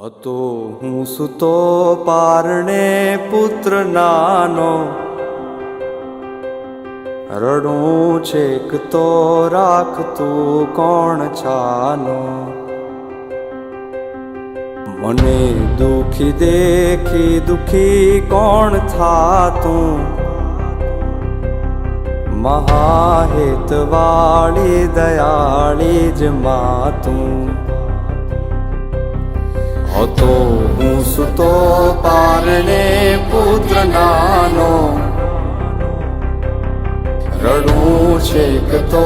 હતો હું સૂતો પારણે પુત્ર નાનો, રડું છેક તો રાખતું કોણ છાનો. મને દુખી દેખી દુખી કોણ થાતું, મહાહેતવાળી દયાળી જ માતું. હતો હું સૂતો પારણે પુત્ર નાનો, રડું છેક તો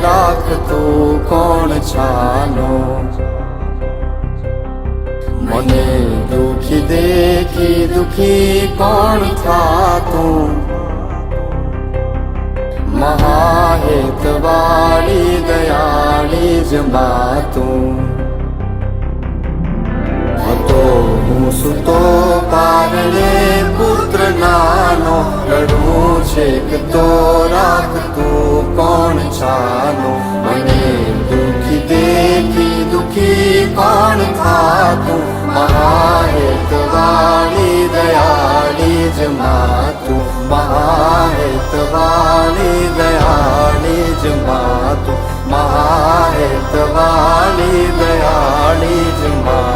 રાખતું કોણ છાનો. મને દુખી દેખી દુખી કોણ થાતું, મહાહેતવાળી દયાળી જ માતું. હતો હું સૂતો પારણે પુત્ર નાનો, રડું છેક તો રાખતું કોણ છાનો. મને દુખી દેખી દુખી કોણ થાતું, મહાહેતવાળી દયાળી જ માતું. મહાહેતવાળી દયાળી જ માતું. મહાહેતવાળી દયાળી જ માતું.